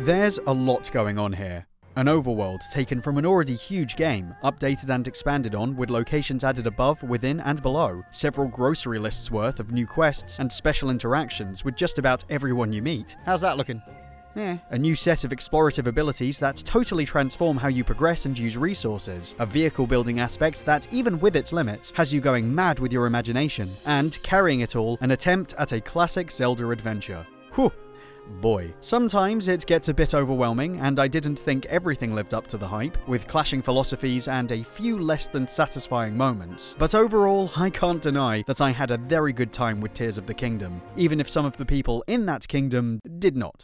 There's a lot going on here. An overworld taken from an already huge game, updated and expanded on with locations added above, within and below, several grocery lists worth of new quests and special interactions with just about everyone you meet. How's that looking? A new set of explorative abilities that totally transform how you progress and use resources, a vehicle building aspect that, even with its limits, has you going mad with your imagination, and, carrying it all, an attempt at a classic Zelda adventure. Whew. Boy. Sometimes it gets a bit overwhelming, and I didn't think everything lived up to the hype, with clashing philosophies and a few less than satisfying moments. But overall, I can't deny that I had a very good time with Tears of the Kingdom, even if some of the people in that kingdom did not.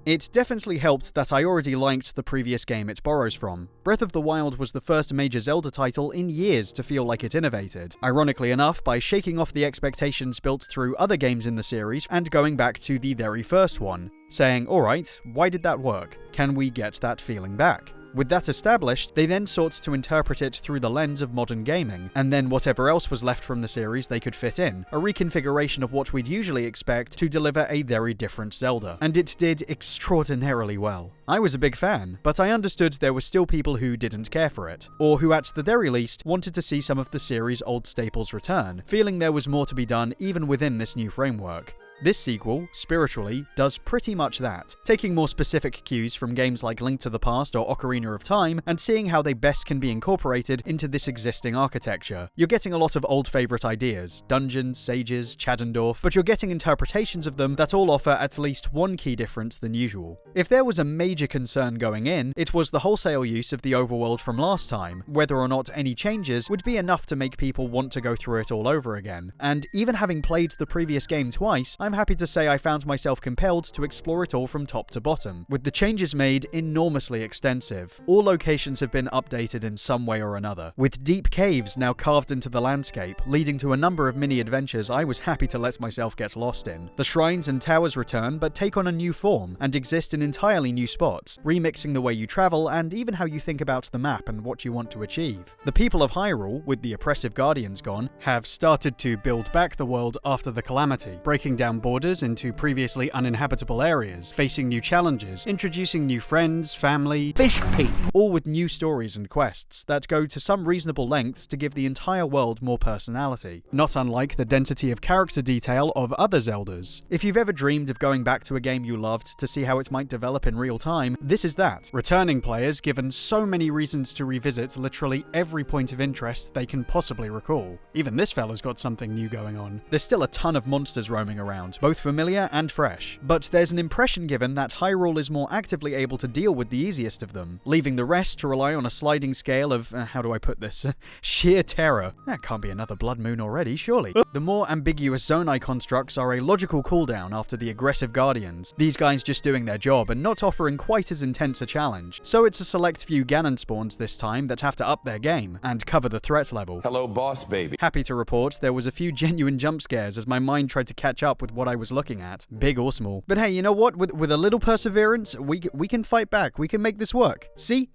It definitely helped that I already liked the previous game it borrows from. Breath of the Wild was the first major Zelda title in years to feel like it innovated, ironically enough by shaking off the expectations built through other games in the series and going back to the very first one, saying, alright, why did that work? Can we get that feeling back? With that established, they then sought to interpret it through the lens of modern gaming, and then whatever else was left from the series they could fit in, a reconfiguration of what we'd usually expect to deliver a very different Zelda. And it did extraordinarily well. I was a big fan, but I understood there were still people who didn't care for it, or who at the very least wanted to see some of the series' old staples return, feeling there was more to be done even within this new framework. This sequel, spiritually, does pretty much that, taking more specific cues from games like Link to the Past or Ocarina of Time, and seeing how they best can be incorporated into this existing architecture. You're getting a lot of old favourite ideas, dungeons, sages, Chadendorf, but you're getting interpretations of them that all offer at least one key difference than usual. If there was a major concern going in, it was the wholesale use of the overworld from last time, whether or not any changes would be enough to make people want to go through it all over again. And even having played the previous game twice, I'm happy to say I found myself compelled to explore it all from top to bottom, with the changes made enormously extensive. All locations have been updated in some way or another, with deep caves now carved into the landscape, leading to a number of mini-adventures I was happy to let myself get lost in. The shrines and towers return, but take on a new form, and exist in entirely new spots, remixing the way you travel and even how you think about the map and what you want to achieve. The people of Hyrule, with the oppressive guardians gone, have started to build back the world after the calamity, breaking down borders into previously uninhabitable areas, facing new challenges, introducing new friends, family, fish people, all with new stories and quests that go to some reasonable lengths to give the entire world more personality, not unlike the density of character detail of other Zeldas. If you've ever dreamed of going back to a game you loved to see how it might develop in real time, this is that. Returning players given so many reasons to revisit literally every point of interest they can possibly recall. Even this fella's got something new going on. There's still a ton of monsters roaming around, both familiar and fresh, but there's an impression given that Hyrule is more actively able to deal with the easiest of them, leaving the rest to rely on a sliding scale of, how do I put this, sheer terror. That can't be another Blood Moon already, surely. The more ambiguous Zonai constructs are a logical cooldown after the aggressive Guardians, these guys just doing their job and not offering quite as intense a challenge, so it's a select few Ganon spawns this time that have to up their game and cover the threat level. Hello, boss baby. Happy to report there was a few genuine jump scares as my mind tried to catch up with what I was looking at, big or small. But hey, you know what? With a little perseverance, we can fight back. We can make this work. See?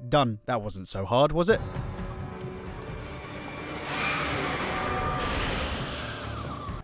Done. That wasn't so hard, was it?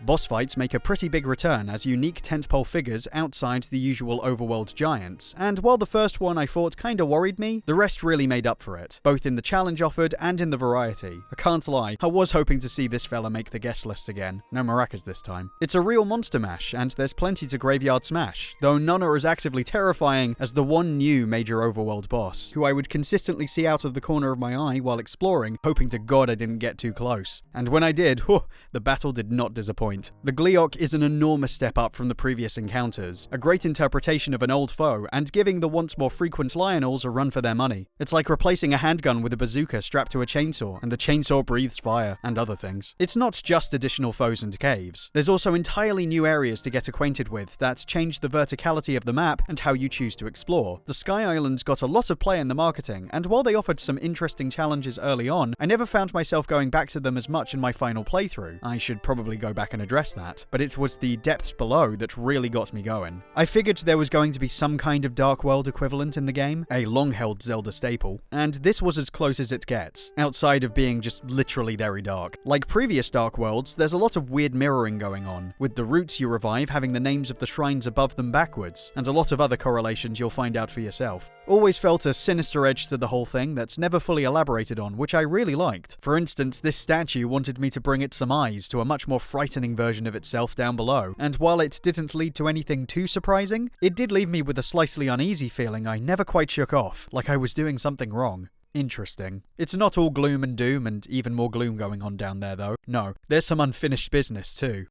Boss fights make a pretty big return as unique tentpole figures outside the usual overworld giants, and while the first one I fought kinda worried me, the rest really made up for it, both in the challenge offered and in the variety. I can't lie, I was hoping to see this fella make the guest list again. No maracas this time. It's a real monster mash, and there's plenty to graveyard smash, though none are as actively terrifying as the one new major overworld boss, who I would consistently see out of the corner of my eye while exploring, hoping to God I didn't get too close. And when I did, the battle did not disappoint. The Gleeok is an enormous step up from the previous encounters, a great interpretation of an old foe, and giving the once more frequent Lionels a run for their money. It's like replacing a handgun with a bazooka strapped to a chainsaw, and the chainsaw breathes fire, and other things. It's not just additional foes and caves. There's also entirely new areas to get acquainted with that change the verticality of the map and how you choose to explore. The Sky Islands got a lot of play in the marketing, and while they offered some interesting challenges early on, I never found myself going back to them as much in my final playthrough. I should probably go back and and address that, but it was the depths below that really got me going. I figured there was going to be some kind of Dark World equivalent in the game, a long-held Zelda staple, and this was as close as it gets, outside of being just literally very dark. Like previous Dark Worlds, there's a lot of weird mirroring going on, with the roots you revive having the names of the shrines above them backwards, and a lot of other correlations you'll find out for yourself. Always felt a sinister edge to the whole thing that's never fully elaborated on, which I really liked. For instance, this statue wanted me to bring it some eyes to a much more frightening version of itself down below, and while it didn't lead to anything too surprising, it did leave me with a slightly uneasy feeling I never quite shook off, like I was doing something wrong. Interesting. It's not all gloom and doom and even more gloom going on down there though. No, there's some unfinished business too.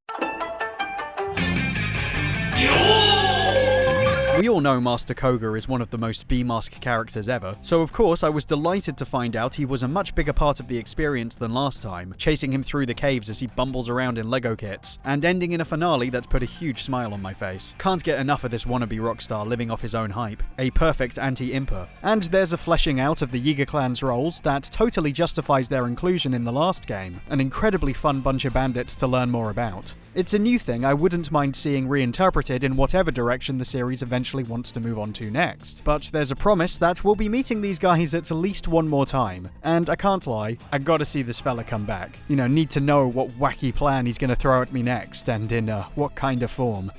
We all know Master Koga is one of the most B-mask characters ever, so of course I was delighted to find out he was a much bigger part of the experience than last time, chasing him through the caves as he bumbles around in Lego kits, and ending in a finale that put a huge smile on my face. Can't get enough of this wannabe rockstar living off his own hype. A perfect anti-imper. And there's a fleshing out of the Yiga clan's roles that totally justifies their inclusion in the last game, an incredibly fun bunch of bandits to learn more about. It's a new thing I wouldn't mind seeing reinterpreted in whatever direction the series eventually wants to move on to next. But there's a promise that we'll be meeting these guys at least one more time, and I can't lie, I gotta see this fella come back. You know, need to know what wacky plan he's gonna throw at me next, and in what kind of form.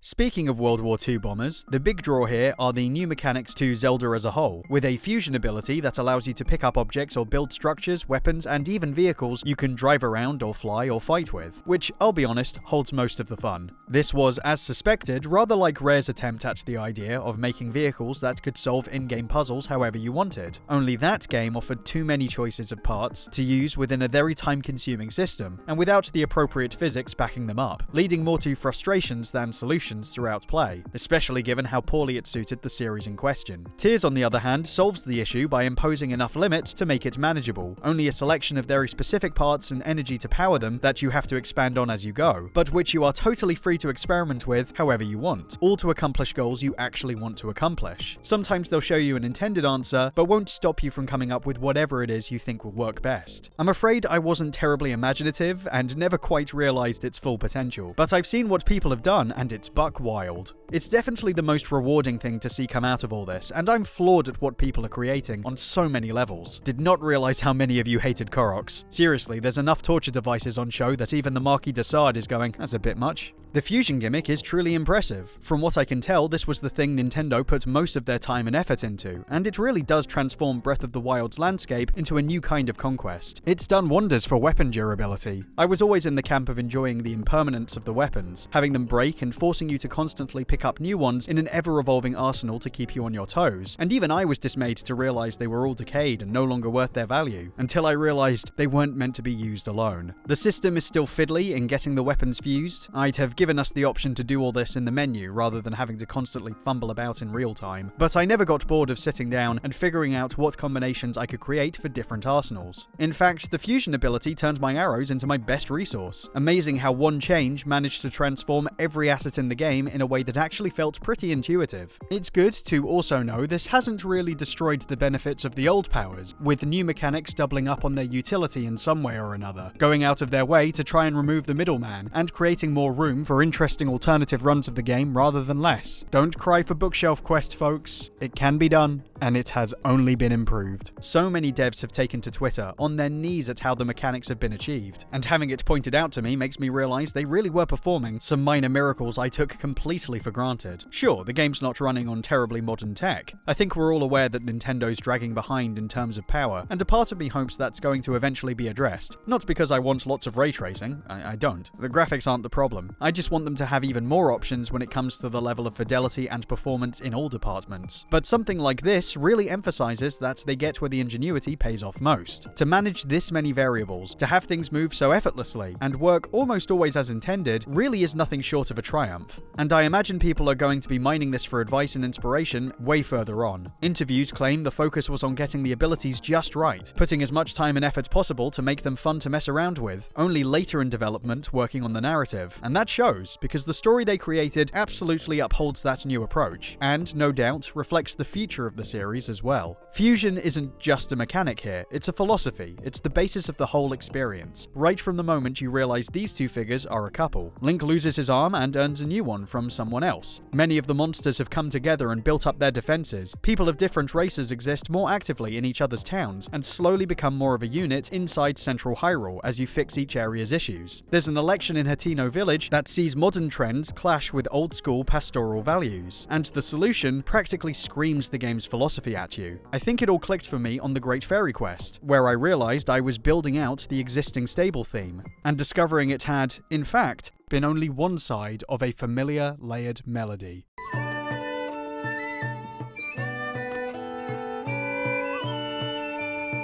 Speaking of World War II bombers, the big draw here are the new mechanics to Zelda as a whole, with a fusion ability that allows you to pick up objects or build structures, weapons, and even vehicles you can drive around or fly or fight with, which, I'll be honest, holds most of the fun. This was, as suspected, rather like Rare's attempt at the idea of making vehicles that could solve in-game puzzles however you wanted, only that game offered too many choices of parts to use within a very time-consuming system, and without the appropriate physics backing them up, leading more to frustrations than solutions throughout play, especially given how poorly it suited the series in question. Tears, on the other hand, solves the issue by imposing enough limits to make it manageable, only a selection of very specific parts and energy to power them that you have to expand on as you go, but which you are totally free to experiment with however you want, all to accomplish goals you actually want to accomplish. Sometimes they'll show you an intended answer, but won't stop you from coming up with whatever it is you think will work best. I'm afraid I wasn't terribly imaginative and never quite realized its full potential, but I've seen what people have done and it's buck wild. It's definitely the most rewarding thing to see come out of all this, and I'm floored at what people are creating on so many levels. Did not realize how many of you hated Koroks. Seriously, there's enough torture devices on show that even the Marquis de Sade is going, that's a bit much. The fusion gimmick is truly impressive. From what I can tell, this was the thing Nintendo put most of their time and effort into, and it really does transform Breath of the Wild's landscape into a new kind of conquest. It's done wonders for weapon durability. I was always in the camp of enjoying the impermanence of the weapons, having them break and forcing you to constantly pick up new ones in an ever-evolving arsenal to keep you on your toes, and even I was dismayed to realize they were all decayed and no longer worth their value, until I realized they weren't meant to be used alone. The system is still fiddly in getting the weapons fused. I'd have given us the option to do all this in the menu rather than having to constantly fumble about in real time, but I never got bored of sitting down and figuring out what combinations I could create for different arsenals. In fact, the fusion ability turned my arrows into my best resource. Amazing how one change managed to transform every asset in the game in a way that actually felt pretty intuitive. It's good to also know this hasn't really destroyed the benefits of the old powers, with new mechanics doubling up on their utility in some way or another, going out of their way to try and remove the middleman, and creating more room for interesting alternative runs of the game rather than less. Don't cry for Bookshelf Quest, folks. It can be done, and it has only been improved. So many devs have taken to Twitter on their knees at how the mechanics have been achieved, and having it pointed out to me makes me realize they really were performing some minor miracles I took completely for granted. Sure, the game's not running on terribly modern tech. I think we're all aware that Nintendo's dragging behind in terms of power, and a part of me hopes that's going to eventually be addressed. Not because I want lots of ray tracing, I don't. The graphics aren't the problem. I just want them to have even more options when it comes to the level of fidelity and performance in all departments. But something like this really emphasizes that they get where the ingenuity pays off most. To manage this many variables, to have things move so effortlessly, and work almost always as intended, really is nothing short of a triumph. And I imagine people are going to be mining this for advice and inspiration way further on. Interviews claim the focus was on getting the abilities just right, putting as much time and effort possible to make them fun to mess around with, only later in development working on the narrative. And that shows, because the story they created absolutely upholds that new approach, and no doubt reflects the future of the series as well. Fusion isn't just a mechanic here, it's a philosophy, it's the basis of the whole experience. Right from the moment you realize these two figures are a couple. Link loses his arm and earns a new one from someone else. Many of the monsters have come together and built up their defenses. People of different races exist more actively in each other's towns, and slowly become more of a unit inside Central Hyrule as you fix each area's issues. There's an election in Hateno Village that sees modern trends clash with old-school pastoral values, and the solution practically screams the game's philosophy at you. I think it all clicked for me on the Great Fairy Quest, where I realized I was building out the existing stable theme, and discovering it had, in fact, been only one side of a familiar layered melody.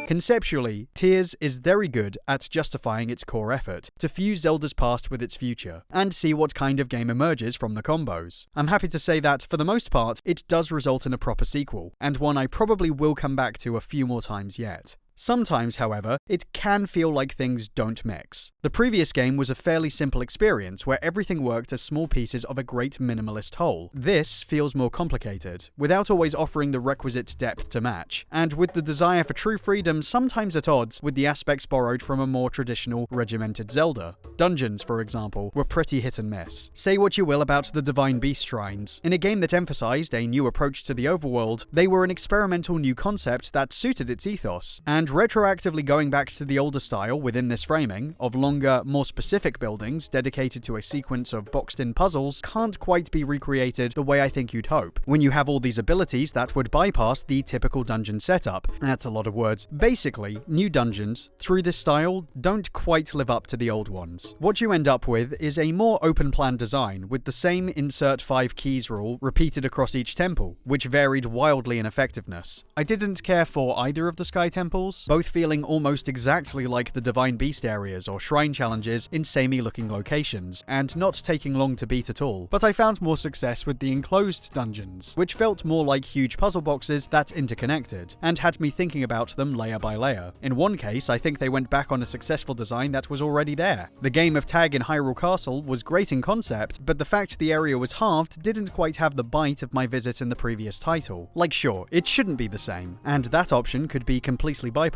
Conceptually, Tears is very good at justifying its core effort, to fuse Zelda's past with its future, and see what kind of game emerges from the combos. I'm happy to say that, for the most part, it does result in a proper sequel, and one I probably will come back to a few more times yet. Sometimes, however, it can feel like things don't mix. The previous game was a fairly simple experience where everything worked as small pieces of a great minimalist whole. This feels more complicated, without always offering the requisite depth to match, and with the desire for true freedom sometimes at odds with the aspects borrowed from a more traditional, regimented Zelda. Dungeons, for example, were pretty hit and miss. Say what you will about the Divine Beast shrines. In a game that emphasized a new approach to the overworld, they were an experimental new concept that suited its ethos, and retroactively going back to the older style within this framing, of longer, more specific buildings dedicated to a sequence of boxed-in puzzles, can't quite be recreated the way I think you'd hope, when you have all these abilities that would bypass the typical dungeon setup. That's a lot of words. Basically, new dungeons, through this style, don't quite live up to the old ones. What you end up with is a more open-plan design, with the same insert 5 keys rule repeated across each temple, which varied wildly in effectiveness. I didn't care for either of the Sky Temples, both feeling almost exactly like the Divine Beast areas or shrine challenges in samey-looking locations, and not taking long to beat at all. But I found more success with the enclosed dungeons, which felt more like huge puzzle boxes that interconnected, and had me thinking about them layer by layer. In one case, I think they went back on a successful design that was already there. The game of tag in Hyrule Castle was great in concept, but the fact the area was halved didn't quite have the bite of my visit in the previous title. Like, sure, it shouldn't be the same, and that option could be completely bypassed.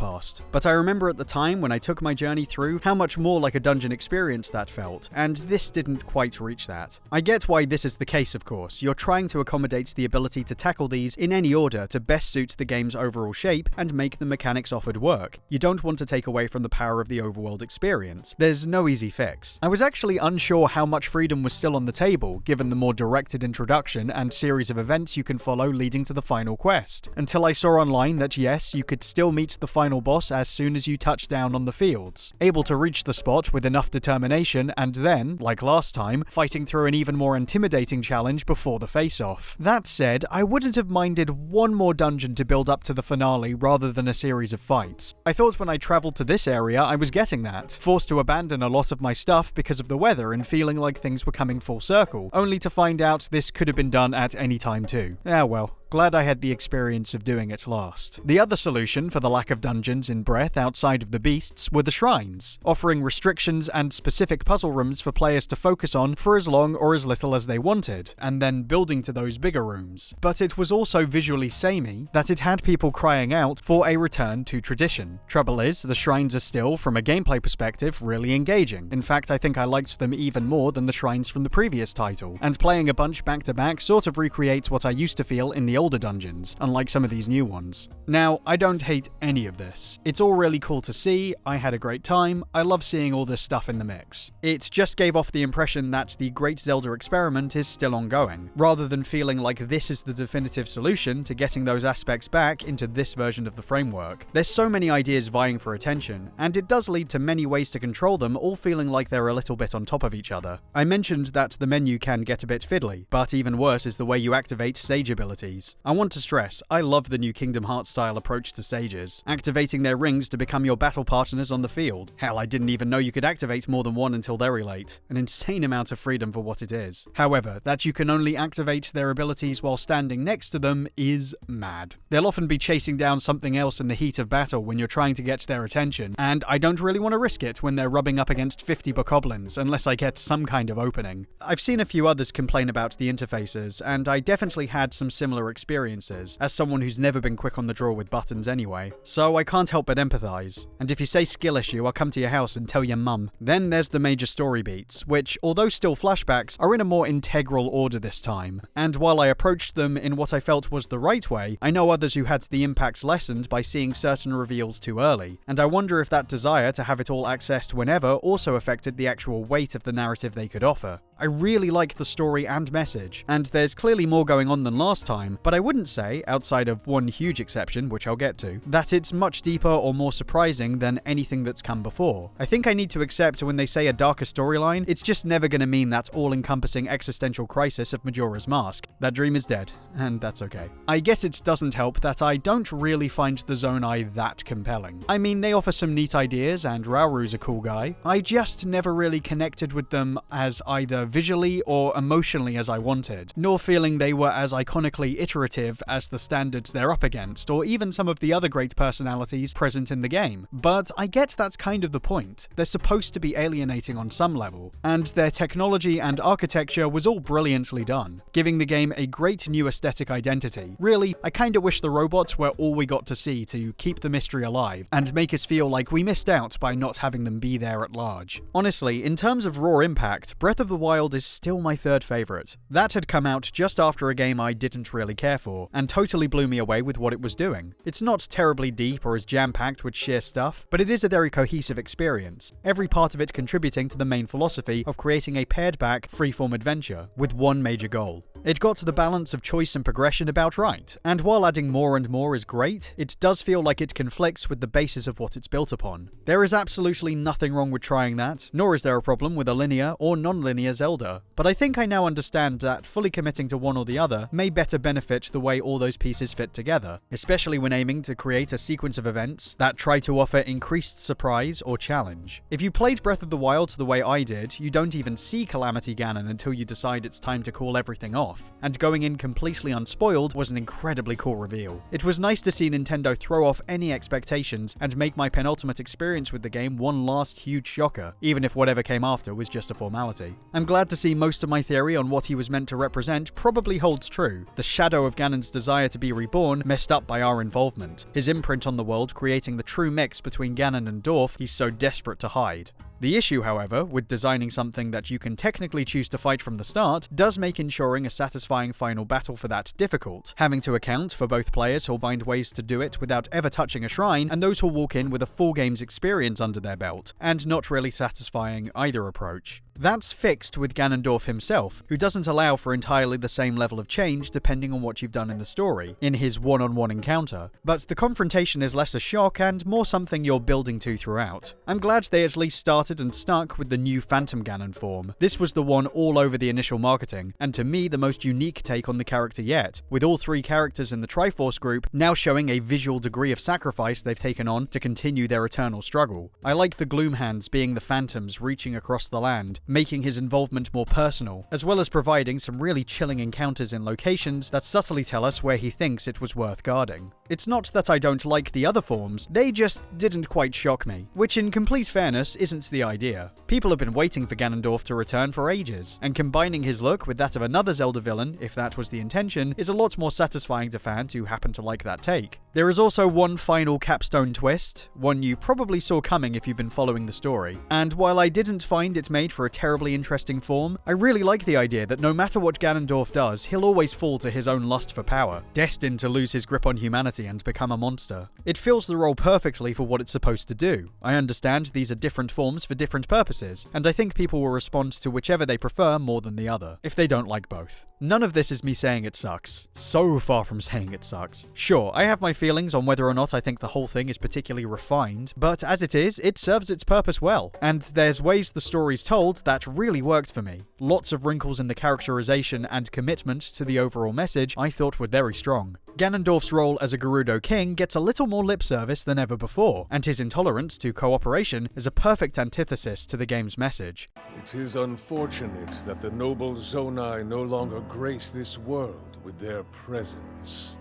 But I remember at the time when I took my journey through how much more like a dungeon experience that felt, and this didn't quite reach that. I get why this is the case, of course. You're trying to accommodate the ability to tackle these in any order to best suit the game's overall shape and make the mechanics offered work. You don't want to take away from the power of the overworld experience. There's no easy fix. I was actually unsure how much freedom was still on the table, given the more directed introduction and series of events you can follow leading to the final quest, until I saw online that yes, you could still meet the final boss as soon as you touch down on the fields, able to reach the spot with enough determination and then, like last time, fighting through an even more intimidating challenge before the face-off. That said, I wouldn't have minded one more dungeon to build up to the finale rather than a series of fights. I thought when I travelled to this area I was getting that, forced to abandon a lot of my stuff because of the weather and feeling like things were coming full circle, only to find out this could have been done at any time too. Ah well. Glad I had the experience of doing it last. The other solution for the lack of dungeons in Breath outside of the beasts were the shrines, offering restrictions and specific puzzle rooms for players to focus on for as long or as little as they wanted, and then building to those bigger rooms. But it was also visually samey that it had people crying out for a return to tradition. Trouble is, the shrines are still, from a gameplay perspective, really engaging. In fact, I think I liked them even more than the shrines from the previous title, and playing a bunch back to back sort of recreates what I used to feel in the older dungeons, unlike some of these new ones. Now, I don't hate any of this. It's all really cool to see, I had a great time, I love seeing all this stuff in the mix. It just gave off the impression that the Great Zelda experiment is still ongoing, rather than feeling like this is the definitive solution to getting those aspects back into this version of the framework. There's so many ideas vying for attention, and it does lead to many ways to control them all feeling like they're a little bit on top of each other. I mentioned that the menu can get a bit fiddly, but even worse is the way you activate stage abilities. games. I want to stress, I love the new Kingdom Hearts style approach to sages, activating their rings to become your battle partners on the field. Hell, I didn't even know you could activate more than one until very late. An insane amount of freedom for what it is. However, that you can only activate their abilities while standing next to them is mad. They'll often be chasing down something else in the heat of battle when you're trying to get their attention, and I don't really want to risk it when they're rubbing up against 50 bokoblins unless I get some kind of opening. I've seen a few others complain about the interfaces, and I definitely had some similar experiences, as someone who's never been quick on the draw with buttons anyway, so I can't help but empathize. And if you say skill issue, I'll come to your house and tell your mum. Then there's the major story beats, which, although still flashbacks, are in a more integral order this time. And while I approached them in what I felt was the right way, I know others who had the impact lessened by seeing certain reveals too early, and I wonder if that desire to have it all accessed whenever also affected the actual weight of the narrative they could offer. I really like the story and message, and there's clearly more going on than last time, but I wouldn't say, outside of one huge exception, which I'll get to, that it's much deeper or more surprising than anything that's come before. I think I need to accept when they say a darker storyline, it's just never going to mean that all-encompassing existential crisis of Majora's Mask. That dream is dead, and that's okay. I guess it doesn't help that I don't really find the Zonai that compelling. I mean, they offer some neat ideas, and Raoru's a cool guy. I just never really connected with them as either visually or emotionally as I wanted, nor feeling they were as iconically iterative as the standards they're up against, or even some of the other great personalities present in the game. But I get that's kind of the point. They're supposed to be alienating on some level, and their technology and architecture was all brilliantly done, giving the game a great new aesthetic identity. Really, I kinda wish the robots were all we got to see to keep the mystery alive, and make us feel like we missed out by not having them be there at large. Honestly, in terms of raw impact, Breath of the Wild is still my third favourite. That had come out just after a game I didn't really care for, and totally blew me away with what it was doing. It's not terribly deep or as jam-packed with sheer stuff, but it is a very cohesive experience, every part of it contributing to the main philosophy of creating a pared-back, freeform adventure, with one major goal. It got the balance of choice and progression about right, and while adding more and more is great, it does feel like it conflicts with the basis of what it's built upon. There is absolutely nothing wrong with trying that, nor is there a problem with a linear or non-linear Zelda, but I think I now understand that fully committing to one or the other may better benefit the way all those pieces fit together, especially when aiming to create a sequence of events that try to offer increased surprise or challenge. If you played Breath of the Wild the way I did, you don't even see Calamity Ganon until you decide it's time to call everything off, and going in completely unspoiled was an incredibly cool reveal. It was nice to see Nintendo throw off any expectations and make my penultimate experience with the game one last huge shocker, even if whatever came after was just a formality. I'm glad to see most of my theory on what he was meant to represent probably holds true. The shadow of Ganon's desire to be reborn messed up by our involvement, his imprint on the world creating the true mix between Ganon and Dorf he's so desperate to hide. The issue, however, with designing something that you can technically choose to fight from the start, does make ensuring a satisfying final battle for that difficult, having to account for both players who'll find ways to do it without ever touching a shrine, and those who'll walk in with a full game's experience under their belt, and not really satisfying either approach. That's fixed with Ganondorf himself, who doesn't allow for entirely the same level of change depending on what you've done in the story, in his one-on-one encounter, but the confrontation is less a shock and more something you're building to throughout. I'm glad they at least started and stuck with the new Phantom Ganon form. This was the one all over the initial marketing, and to me the most unique take on the character yet, with all three characters in the Triforce group now showing a visual degree of sacrifice they've taken on to continue their eternal struggle. I like the Gloom Hands being the phantoms reaching across the land, making his involvement more personal, as well as providing some really chilling encounters in locations that subtly tell us where he thinks it was worth guarding. It's not that I don't like the other forms, they just didn't quite shock me, which in complete fairness isn't the idea. People have been waiting for Ganondorf to return for ages, and combining his look with that of another Zelda villain, if that was the intention, is a lot more satisfying to fans who happen to like that take. There is also one final capstone twist, one you probably saw coming if you've been following the story, and while I didn't find it made for a terribly interesting form, I really like the idea that no matter what Ganondorf does, he'll always fall to his own lust for power, destined to lose his grip on humanity and become a monster. It fills the role perfectly for what it's supposed to do. I understand these are different forms for different purposes, and I think people will respond to whichever they prefer more than the other, if they don't like both. None of this is me saying it sucks. So far from saying it sucks. Sure, I have my feelings on whether or not I think the whole thing is particularly refined, but as it is, it serves its purpose well. And there's ways the story's told that really worked for me. Lots of wrinkles in the characterization and commitment to the overall message I thought were very strong. Ganondorf's role as a Gerudo king gets a little more lip service than ever before, and his intolerance to cooperation is a perfect antithesis to the game's message. It is unfortunate that the noble Zonai no longer grace this world with their presence.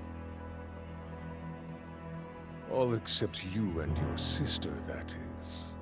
All except you and your sister, that is.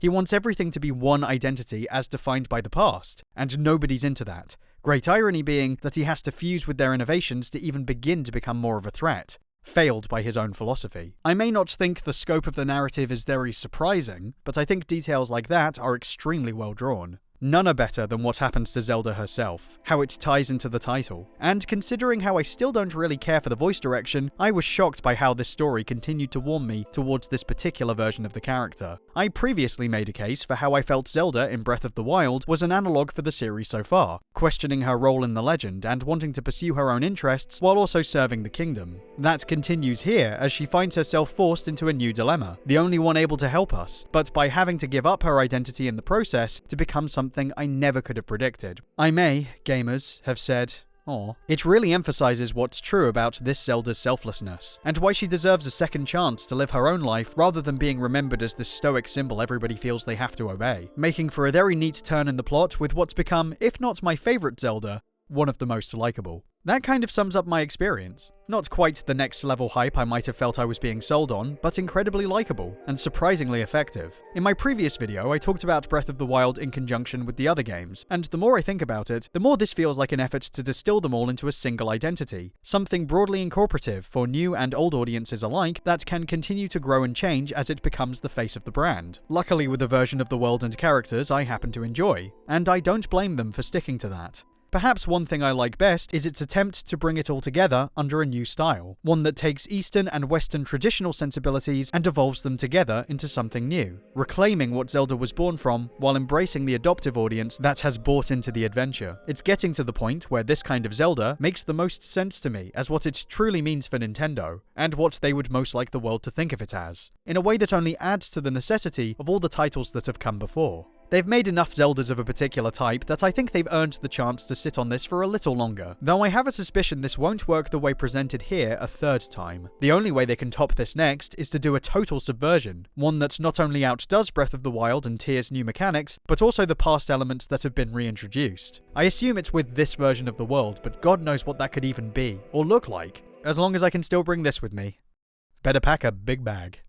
He wants everything to be one identity as defined by the past, and nobody's into that. Great irony being that he has to fuse with their innovations to even begin to become more of a threat. Failed by his own philosophy. I may not think the scope of the narrative is very surprising, but I think details like that are extremely well drawn. None are better than what happens to Zelda herself, how it ties into the title, and considering how I still don't really care for the voice direction, I was shocked by how this story continued to warm me towards this particular version of the character. I previously made a case for how I felt Zelda in Breath of the Wild was an analogue for the series so far, questioning her role in the legend and wanting to pursue her own interests while also serving the kingdom. That continues here as she finds herself forced into a new dilemma, the only one able to help us, but by having to give up her identity in the process to become something I never could have predicted. I may, gamers, have said, "Aw." It really emphasizes what's true about this Zelda's selflessness, and why she deserves a second chance to live her own life rather than being remembered as this stoic symbol everybody feels they have to obey, making for a very neat turn in the plot with what's become, if not my favorite Zelda, one of the most likable. That kind of sums up my experience. Not quite the next level hype I might have felt I was being sold on, but incredibly likable, and surprisingly effective. In my previous video, I talked about Breath of the Wild in conjunction with the other games, and the more I think about it, the more this feels like an effort to distill them all into a single identity, something broadly incorporative for new and old audiences alike that can continue to grow and change as it becomes the face of the brand. Luckily with a version of the world and characters I happen to enjoy, and I don't blame them for sticking to that. Perhaps one thing I like best is its attempt to bring it all together under a new style, one that takes Eastern and Western traditional sensibilities and evolves them together into something new, reclaiming what Zelda was born from while embracing the adoptive audience that has bought into the adventure. It's getting to the point where this kind of Zelda makes the most sense to me as what it truly means for Nintendo, and what they would most like the world to think of it as, in a way that only adds to the necessity of all the titles that have come before. They've made enough Zeldas of a particular type that I think they've earned the chance to sit on this for a little longer, though I have a suspicion this won't work the way presented here a third time. The only way they can top this next is to do a total subversion, one that not only outdoes Breath of the Wild and Tear's new mechanics, but also the past elements that have been reintroduced. I assume it's with this version of the world, but God knows what that could even be, or look like, as long as I can still bring this with me. Better pack a big bag.